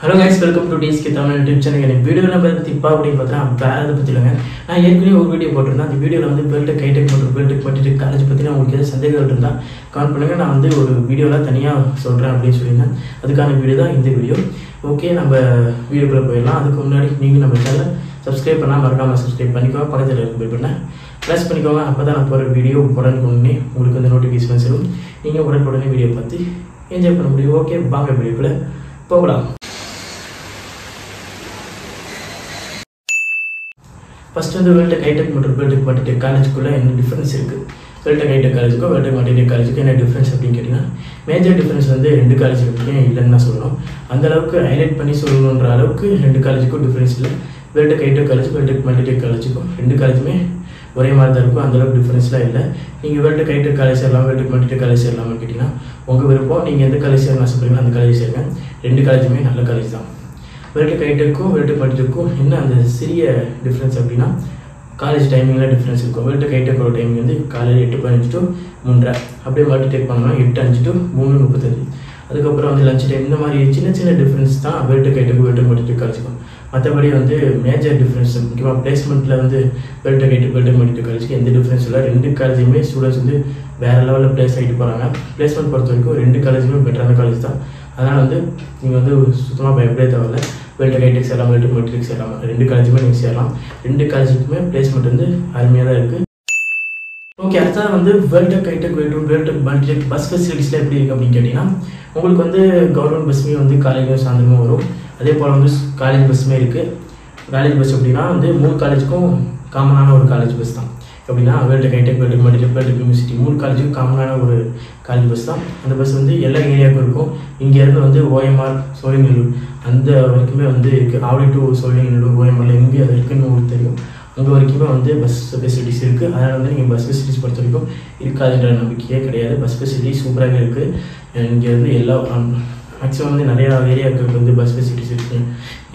Hello guys, welcome to DSK Tamil YouTube channel. In video la பத்தி பாப்படி பார்த்தா வேற எதை பத்தி இல்லங்க. நான் ஏற்கனவே ஒரு வீடியோ போட்டுருந்தேன். அந்த வீடியோல வந்து பெல்ட் கைடெக் மற்றும் பெல்ட் பத்தி காலேஜ் பத்தி உங்களுக்கு ஏதாவது சந்தேகங்கள் இருந்தா கமெண்ட் பண்ணுங்க. நான் வந்து ஒரு வீடியோல தனியா சொல்றேன் அப்படி சொல்லிருந்தேன். அதுக்கான வீடியோ தான் இந்த வீடியோ. ஓகே, நம்ம வீடியோக்குள்ள போயிடலாம். அதுக்கு முன்னாடி நீங்க நம்ம சேனலை சப்ஸ்கிரைப் பண்ணா மறக்காம சப்ஸ்கிரைப் பண்ணிக்கோங்க. பக்கத்துல இருக்க பெல் பட்டனை பிரஸ் பண்ணிக்கோங்க. அப்பதான் நான் போற வீடியோ உடனுக்குடனே உங்களுக்கு வந்து நோட்டிஃபிகேஷன் வரும். நீங்க உடனுக்குடனே வீடியோ பார்த்து என்ஜாய் பண்ண முடியும். ஓகே, வாங்க வீடியோக்குள்ள போகலாம். ஃபர்ஸ்ட் வந்து வேல்டெக் ஹைடெக் மற்றும் வேல்டெக் மார்டிடெக் காலேஜுக்குள்ள என்ன டிஃபரன்ஸ் இருக்குது, வேல்டெக் ஹைடெக் காலேஜுக்கும் வேல்டெக் மார்டிடெக் காலேஜுக்கும் என்ன டிஃபரன்ஸ் அப்படின்னு கேட்டிங்கன்னா, மேஜர் டிஃபரன்ஸ் வந்து ரெண்டு காலேஜுக்கும் இல்லைன்னு தான் சொல்லணும். அந்த அளவுக்கு ஹைலைட் பண்ணி சொல்லணுன்ற அளவுக்கு ரெண்டு காலேஜுக்கும் டிஃபரன்ஸ் இல்லை. வேல்டெக் ஹைடெக் காலேஜ் வேல்டெக் மார்டிடெக் காலேஜுக்கும் ரெண்டு காலேஜுமே ஒரே மாதிரி தான் இருக்கும். அந்தளவுக்கு டிஃபரன்ஸ்லாம் இல்லை. நீங்கள் வேல்டெக் ஹைடெக் காலேஜ் சேரலாம், வேல்டெக் மார்டிடெக் காலேஜ் சேரலாம்னு கேட்டிங்கன்னா உங்கள் விருப்பம். நீங்கள் எந்த காலேஜ் சேரணும் ஆசைப்படுறீங்களோ அந்த காலேஜ் சேருங்க. ரெண்டு காலேஜுமே நல்ல காலேஜ் தான். வேல்டெக் ஹைடெக்கும் வேல்டெக் மார்டிடெக்கும் என்ன அந்த சிறிய டிஃப்ரென்ஸ் அப்படின்னா, காலேஜ் டைமிங்கில் டிஃப்ரென்ஸ் இருக்கும். வேல்டெக் ஹைடெக்கோட டைமிங் வந்து காலையில் 8:15 to 3:30, அப்படியே மார்டிடெக் பண்ணோம்னா 8:05 to 3:35. அதுக்கப்புறம் வந்து லஞ்ச் டைம். இந்த மாதிரி சின்ன சின்ன டிஃப்ரென்ஸ் தான் வேல்டெக் ஹைடெக் வேல்டெக் மார்டிடெக் காலேஜுக்கும். மற்றபடி வந்து மேஜர் டிஃப்ரென்ஸ் முக்கியமாக பிளேஸ்மெண்ட்டில் வந்து வேல்டெக் ஹைடெக் வேல்டெக் மார்டிடெக் காலேஜுக்கு எந்த டிஃப்ரென்ஸ் இல்லை. ரெண்டு காலேஜுமே ஸ்டூடெண்ட்ஸ் வந்து வேறு லெவலில் பிளேஸ் ஆகிட்டு போகிறாங்க. பிளேஸ்மெண்ட் பொறுத்த வரைக்கும் ரெண்டு காலேஜுமே பெட்டரான காலேஜ் தான். அதனால் வந்து நீங்கள் வந்து சுத்தமாக பயப்படவே தேவையில்லை. வேல்டெக் ஹைடெக் சேரலாம், வேல்டெக் மார்டிடெக் சேரலாம். ரெண்டு காலேஜுமே நீங்கள் சேரலாம். ரெண்டு காலேஜுக்குமே பிளேஸ்மெண்ட் வந்து அருமையாக தான் இருக்குது. ஓகே, அடுத்தது வந்து வேல்டெக் ஹைடெக் வேல்டெக் மார்டிடெக் பஸ் ஃபெசிலிட்டிஸ்லாம் எப்படி இருக்குது அப்படின்னு கேட்டிங்கன்னா, உங்களுக்கு வந்து கவர்மெண்ட் பஸ்ஸுமே வந்து காலையிலும் சாயந்தரமும் வரும். அதே போல் வந்து காலேஜ் பஸ்ஸுமே இருக்குது. காலேஜ் பஸ் அப்படின்னா வந்து மூணு காலேஜுக்கும் காமனான ஒரு காலேஜ் பஸ் தான். எப்படின்னா வேல்டெக் ஹைடெக் வேல்டெக் மார்டிடெக் வேல்டெக் யூனிவர்சிட்டி மூணு காலேஜுக்கும் காமனான ஒரு காலேஜ் பஸ் தான். அந்த பஸ் வந்து எல்லா ஏரியாவுக்கும் இருக்கும். இங்கேருந்து வந்து ஓஎம்ஆர் சோழிங்கநல்லூர் அந்த வரைக்குமே வந்து இருக்குது. ஆவடி டு சோழிங்கநல்லூர் ஓஎம்ஆரில் எங்கே அது இருக்குன்னு உங்களுக்கு தெரியும். அங்கே வரைக்குமே வந்து பஸ் ஃபெசிலிட்டிஸ் இருக்குது. அதனால் வந்து நீங்கள் பஸ் ஃபெசிலிட்டிஸ் பொறுத்த வரைக்கும் இருக்காதுன்ற நம்பிக்கையே கிடையாது. பஸ் ஃபெசிலிட்டிஸ் சூப்பராகவே இருக்குது. இங்கேருந்து எல்லா மேக்ஸிமம் வந்து நிறையா ஏரியாவுக்கு வந்து பஸ் ஃபெசிலிட்டிஸ் இருக்குது.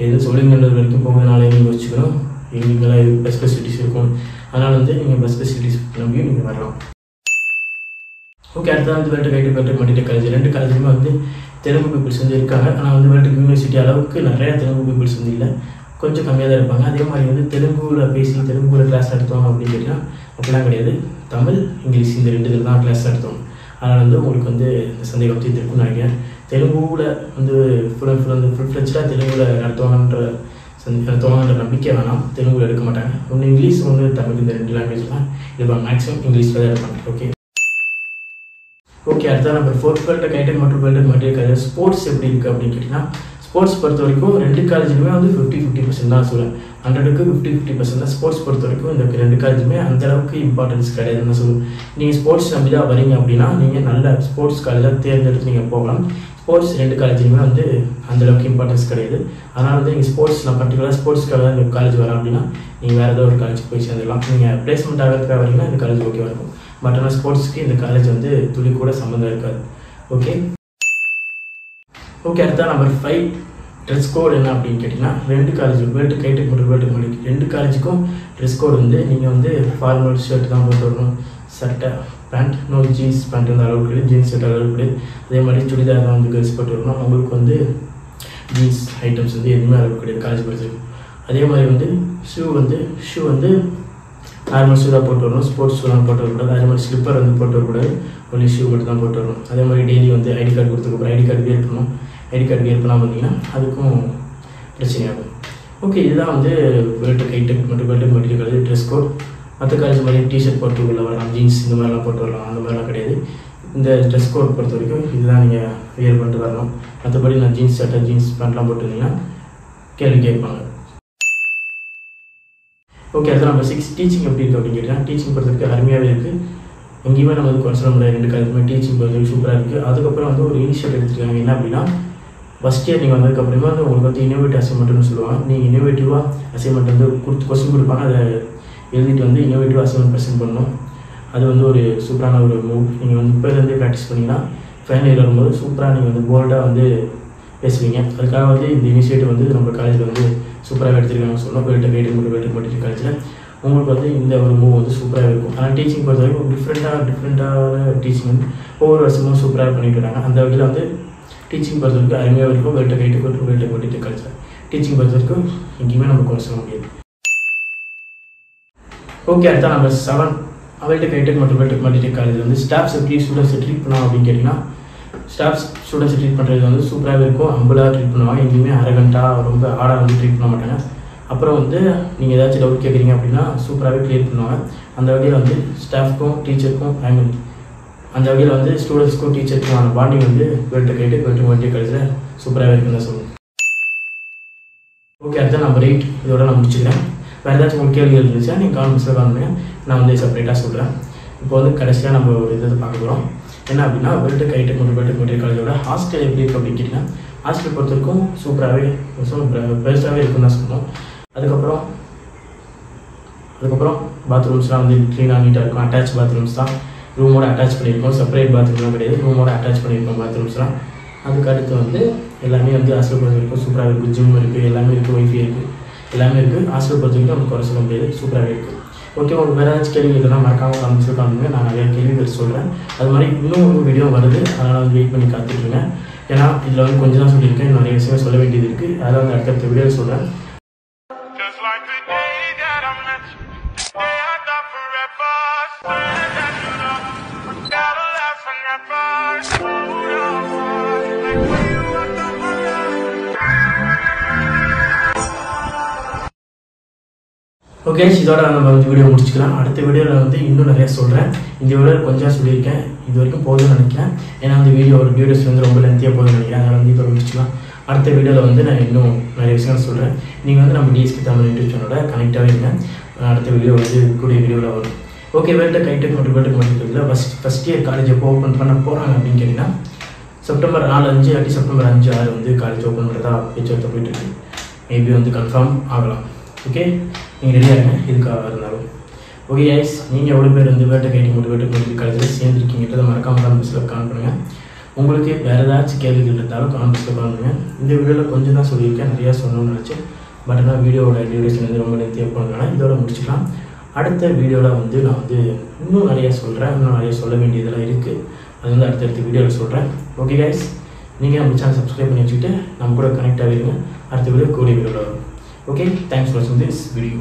எது சோழிங்கநல்லூர் வரைக்கும் போகிறதுனால நீங்கள் வச்சுக்கணும், எங்கெங்கெல்லாம் பஸ் ஃபெசிலிட்டிஸ் இருக்கும். அதனால் வந்து நீங்கள் பஸ் ஃபெசிலிட்டிஸ் நம்பியும் நீங்கள் வரலாம். ஓகே, அடுத்தது வந்து வேல்டெக் ஹைடெக் வேல்டெக் மார்டிடெக் காலேஜ். ரெண்டு காலேஜுமே வந்து தெலுங்கு பீப்புள்ஸ் வந்து இருக்காங்க. ஆனால் வந்து வேல்டெக் யூனிவர்சிட்டி அளவுக்கு நிறையா தெலுங்கு பீப்புள்ஸ் வந்து இல்லை, கொஞ்சம் கம்மியாக தான் இருப்பாங்க. அதே மாதிரி வந்து தெலுங்குல பேசி தெலுங்குல கிளாஸ் நடத்துவாங்க அப்படின்னு கேட்டிங்கன்னா அப்படிலாம் கிடையாது. தமிழ் இங்கிலீஷ் இந்த ரெண்டு இதில் தான் கிளாஸ் நடத்துவாங்க. அதனால் வந்து உங்களுக்கு வந்து இந்த சந்தேகம் தீர்த்திருக்கும்னு நினைக்கிறேன். தெலுங்குல வந்து ஃபுல் ஃப்ளெஜ்டாக தெலுங்குல நடத்துவாங்கன்ற நம்பிக்கை வேணாம். தெலுங்குல எடுக்க மாட்டாங்க. ஒன்று இங்கிலீஷ் ஒன்று தமிழ், இந்த ரெண்டு லாங்குவேஜ்லாம் எடுப்பாங்க. மேக்ஸிமம் இங்கிலீஷில் தான் எடுப்பாங்க. ஓகே, அடுத்த நம்பர் 4 வேல்டெக் ஹைடெக் மற்றும் வேல்டெக் மார்டிடெக் காலேஜ் ஸ்போர்ட்ஸ் எப்படி இருக்குது அப்படின்னு கேட்டிங்கன்னா, ஸ்போர்ட்ஸ் பொறுத்த வரைக்கும் ரெண்டு காலேஜுமே வந்து 50-50% தான் சொல்லுவேன். 100க்கு 50-50% தான். ஸ்போர்ட்ஸ் பொறுத்த வரைக்கும் இந்த ரெண்டு காலேஜுமே அந்தளவுக்கு இம்பார்ட்டன்ஸ் கிடையாதுன்னு தான் சொல்லுவேன். நீங்கள் ஸ்போர்ட்ஸ் நம்பி தான் வரீங்க அப்படின்னா நீங்கள் நல்ல ஸ்போர்ட்ஸ் காலேஜாக தேர்ந்தெடுத்து நீங்கள் போகலாம். ஸ்போர்ட்ஸ் ரெண்டு காலேஜுமே வந்து அந்தளவுக்கு இம்பார்ட்டன்ஸ் கிடையாது. அதனால் வந்து நீங்கள் ஸ்போர்ட்ஸ், நான் பர்டிகுலராக ஸ்போர்ட்ஸ்க்காக தான் இந்த காலேஜ் வரேன் அப்படின்னா நீங்கள் வேறு ஏதோ ஒரு காலேஜ் போய் சேர்ந்துடலாம். நீங்கள் பிளேஸ்மெண்ட் ஆகிறதுக்காக வரீங்கன்னா இந்த காலேஜ் ஓகேவாக இருக்கும். பட் ஆனால் ஸ்போர்ட்ஸ்க்கு இந்த காலேஜ் வந்து துளி கூட சம்மந்தம் இருக்காது. ஓகே, அடுத்த நம்பர் 5 ட்ரெஸ் கோட் என்ன அப்படின்னு கேட்டிங்கன்னா, ரெண்டு காலேஜ் வேல்டெக் ஹைடெக் மற்றும் வேல்டெக் மார்டிடெக் ரெண்டு காலேஜுக்கும் ட்ரெஸ் கோட் வந்து நீங்கள் வந்து ஃபார்மல் ஷர்ட் தான் போட்டு வரணும். சட்டை பேண்ட், நோ ஜீன்ஸ் பேண்ட் வந்து அளவு கிடையாது, ஜீன்ஸ் ஷர்ட் அளவு கிடையாது. அதே மாதிரி சுடிதார் தான் வந்து கேர்ள்ஸ் போட்டு வரணும். அவங்களுக்கு வந்து ஜீன்ஸ் ஐட்டம்ஸ் வந்து எதுவுமே அளவு கிடையாது காலேஜ் படிச்சிருக்கு. அதே மாதிரி வந்து ஷூ வந்து நார்மல் ஷூ தான் போட்டு வரணும். ஸ்போர்ட்ஸ் ஷூ தான் போட்டு வரக்கூடாது. அதே மாதிரி ஸ்லிப்பர் வந்து போட்டு வரக்கூடாது. ஒன்லி ஷூ மட்டும் தான் போட்டு வரணும். அதே மாதிரி டெய்லி வந்து ஐடி கார்டு கொடுத்துருக்கோம். ஐடி கார்டு வேர் பண்ணணும். ஐடி கார்டு வேர் பண்ணாமல் பார்த்தீங்கன்னா அதுக்கும் பிரச்சனையாகும். ஓகே, இதுதான் வந்து வேல்டெக் ஹைடெக் மற்றும் வேல்டெக் மார்டிடெக் காலேஜ் ட்ரெஸ் கோட். மற்ற காலேஜ் மாதிரி டிஷர்ட் போட்டு உள்ள வரலாம், ஜீன்ஸ் இந்த மாதிரிலாம் போட்டு வரலாம், அந்த மாதிரிலாம் கிடையாது. இந்த ட்ரெஸ் கோட் பொறுத்த வரைக்கும் இதுதான் நீங்கள் வியர் பண்ணிட்டு வரணும். மற்றபடி நான் ஜீன்ஸ் சட்டை ஜீன்ஸ் பேண்ட்லாம் போட்டுருந்தீங்கன்னா கேள்வி கேட்பாங்க. ஓகே, அடுத்த நம்பர் 6 டீச்சிங் எப்படி இருக்குது அப்படின்னு கேட்டிங்கன்னா, டீச்சிங் பொறுத்த வரைக்கும் அருமையாகவே இருக்குது. எங்கேயுமே நம்ம வந்து குறை சொல்ல முடியாது. ரெண்டு காலேஜுமே டீச்சிங் பொறுத்த வரைக்கும் சூப்பராக இருக்குது. அதுக்கப்புறம் வந்து ஒரு இனிஷியேட்டிவ் எடுத்துருக்காங்க. என்ன அப்படின்னா, ஃபஸ்ட் இயர் நீங்கள் வந்ததுக்கப்புறமா வந்து உங்களுக்கு வந்து இன்னோவேட்டிவ் அசைன்மெண்ட்னு சொல்லுவாங்க. நீங்கள் இன்னோவேட்டிவாக அசைன்மெண்ட் வந்து கொஸ்டின் கொடுப்பாங்க. அதை எழுதிட்டு வந்து இன்னோவேட்டிவ் அசைன்மெண்ட் ப்ரெசென்ட் பண்ணணும். அது வந்து ஒரு சூப்பரான ஒரு மூவ். நீங்கள் வந்து இப்போலேருந்தே ப்ராக்டிஸ் பண்ணிங்கன்னா ஃபைனல் இயர் வரும்போது சூப்பராக நீங்கள் வந்து போல்டாக வந்து பேசுவீங்க. அதுக்காக வந்து இந்த இனிஷியேட்டிவ் வந்து நம்ம காலேஜில் வந்து சூப்பராக எடுத்துருக்காங்க சொல்லணும். வேல்டெக் ஹைடெக் மற்றும் வேல்டெக் மார்டிடெக் காலேஜில் உங்களுக்கு வந்து இந்த ஒரு மூவ் வந்து சூப்பராக இருக்கும். ஆனால் டீச்சிங் பொறுத்த வரைக்கும் டிஃப்ரெண்ட்டான டீச்சிங் வந்து ஒவ்வொரு வருஷமும் சூப்பராக பண்ணிட்டு வராங்க. அந்த வகையில் வந்து டீச்சிங் பொறுத்த வரைக்கும் அருமையாக இருக்கும். வேர்ல்டு கைட்டுக்கு ஒரு வேர்ல்டு மாட்டிட்டு காலேஜ் டீச்சிங் பொறுத்த வரைக்கும் எங்கேயுமே நம்ம குறை சொல்ல முடியாது. ஓகே, அடுத்த நம்பர் 7 வேர்ல்டு கைட்டுக்கு மற்றும் வேர்ல்டு மாட்டிட்டு காலேஜ் வந்து ஸ்டாஃப்ஸ் எப்படி ஸ்டூடெண்ட்ஸை ட்ரீட் பண்ணலாம் அப்படின்னு கேட்டிங்கன்னா, ஸ்டாஃப்ஸ் ஸ்டூடெண்ட்ஸை ட்ரீட் பண்ணுறது வந்து சூப்பராகவே இருக்கும். ஹம்பிளாக ட்ரீட் பண்ணுவாங்க. எங்கேயுமே அரகண்ட்டாக ரொம்ப ஆடாக வந்து ட்ரீட் பண்ண மாட்டாங்க. அப்புறம் வந்து நீங்கள் ஏதாச்சும் டவுட் கேட்குறீங்க அப்படின்னா சூப்பராகவே கிளியர் பண்ணுவாங்க. அந்த வகையில் வந்து ஸ்டாஃப்க்கும் டீச்சருக்கும் அந்த வகையில் வந்து ஸ்டூடெண்ட்ஸ்க்கும் டீச்சருக்குமான பாண்டிங் வந்து வேர்ல்டு கைட்டு வேர்ல்டு மாட்டிட்டு காலேஜில் சூப்பராகவே இருக்குன்னு தான் சொல்லுவேன். ஓகே, அடுத்த நம்பர் 8 இதோட நான் முடிச்சுக்கிறேன். வேறு ஏதாச்சும் உங்களுக்கு கேள்வி இருந்துச்சுன்னா நீங்கள் கான்ஃபரன்ஸில் காணுங்க, நான் வந்து செப்பரேட்டாக சொல்கிறேன். இப்போ வந்து கடைசியாக நம்ம ஒரு இதை பார்க்க போகிறோம். என்ன அப்படின்னா, வேர்ல்டு கைட்டுக்கு மற்றும் வேர்ல்டு மாட்டிட்டு காலேஜோட ஹாஸ்டல் எப்படி இருக்குது அப்படின்னு கேட்டிங்கன்னா, ஹாஸ்டல் பொறுத்த வரைக்கும் சூப்பராகவே பெருசாகவே இருக்குன்னு தான் சொல்லணும். அதுக்கப்புறம் பாத்ரூம்ஸ்லாம் வந்து க்ளீனாக நீட்டாக இருக்கும். அட்டாச் பாத்ரூம்ஸ் தான், ரூமோட அட்டாச் பண்ணியிருக்கோம். செப்பரேட் பாத்ரூம்லாம் கிடையாது, ரூமோட அட்டாச் பண்ணியிருக்கோம் பாத்ரூம்ஸ்லாம். அதுக்கு அடுத்து வந்து எல்லாமே வந்து ஹாஸ்டல் பொறுத்த வரைக்கும் சூப்பராக இருக்குது. ஜிம் இருக்குது, எல்லாமே இருக்குது, ஒய்ஃபை இருக்குது, எல்லாமே இருக்குது. ஹாஸ்டல் பொறுத்த வரைக்கும் நமக்கு குறை சொல்ல முடியாது, சூப்பராகவே இருக்குது. ஓகே, உங்களுக்கு வேறு ஏதாச்சும் கேள்வி இல்லைன்னா மறக்காமல் கமெண்ட்ஸில் காணுங்க, நான் நிறையா கேள்விகள் சொல்கிறேன். அது மாதிரி இன்னும் ஒரு வீடியோ வருது, அதனால் வந்து வெயிட் பண்ணி காத்துட்ருங்க. ஏன்னா இதில் வந்து கொஞ்சம் தான் சொல்லியிருக்கேன், நிறைய விஷயங்கள் சொல்ல வேண்டியது இருக்குது. அதெல்லாம் வந்து அடுத்தடுத்த வீடியோ சொல்கிறேன். ஓகே, இதோட நம்ம வந்து வீடியோ முடிச்சுக்கலாம். அடுத்த வீடியோவில் வந்து இன்னும் நிறையா சொல்கிறேன். இந்த வீடியோவில் கொஞ்சம் சொல்லியிருக்கேன், இது வரைக்கும் போதும்னு நினைக்கிறேன். ஏன்னா வந்து வீடியோஸ் வந்து ரொம்ப லென்த்தியாக போதும்னு நினைக்கிறேன். அதனால் வந்து இதோட முடிச்சுக்கலாம். அடுத்த வீடியோவில் வந்து நான் இன்னும் நிறைய விஷயங்கள் சொல்கிறேன். நீங்கள் வந்து நம்ம டிஎஸ்பி தமிழ் யூடியூப் சேனலோட கனெக்டாகவே இருங்க. அடுத்த வீடியோ வந்து கூடிய வீடியோவில் வரும். ஓகே, வேர்ல்டு கைட்டுக்கு மற்றும் வேர்ல்டு மாட்டிட்டு ஃபஸ்ட் இயர் காலேஜ் எப்போ ஓப்பன் பண்ண போகிறாங்க அப்படின்னு கேட்டிங்கன்னா, செப்டம்பர் 4-5 இல்லாட்டி செப்டம்பர் 5-6 வந்து காலேஜ் ஓப்பன் பண்ணுறதா பேச்சுவார்த்தை போயிட்டுருக்கு. மேபி வந்து கன்ஃபார்ம் ஆகலாம். ஓகே, நீங்கள் ரெடியாக இருங்க இதுக்காக இருந்தாலும். ஓகே கைஸ், நீங்கள் எவ்வளோ பேர் வந்து வேர்ல்டு கைட்டுக்கு மற்றும் வேர்ல்டு மாட்டிட்டு காலேஜில் சேர்ந்துருக்கீங்கன்றதை மறக்காமல் கான்ஃபரன்ஸில் கால் பண்ணுங்கள். உங்களுக்கு வேறு ஏதாச்சும் கேள்விகள் இருந்தாலும் கான்ஃபரன்ஸில் கால் பண்ணுங்கள். இந்த வீடியோவில் கொஞ்சம் தான் சொல்லியிருக்கேன், நிறையா சொல்லணும்னு நினச்சேன். பட் ஆனால் வீடியோவோட டியூரேஷன் வந்து ரொம்ப லென்த்தியாக போனதுனால இதோட முடிச்சுக்கலாம். அடுத்த வீடியோவில் வந்து நான் வந்து இன்னும் நிறையா சொல்கிறேன், இன்னும் நிறையா சொல்ல வேண்டியதெல்லாம் இருக்குது. அது வந்து அடுத்தடுத்த வீடியோவில் சொல்கிறேன். ஓகே கைஸ், நீங்கள் நம்ம சேனல் சப்ஸ்கிரைப் பண்ணி வச்சுக்கிட்டு நம்ம கூட கனெக்ட் ஆகிருங்க. அடுத்த வீடியோ கூடிய வீடியோவில் வரும். ஓகே, தேங்க்ஸ் ஃபார் வாட்சிங் திஸ் வீடியோ.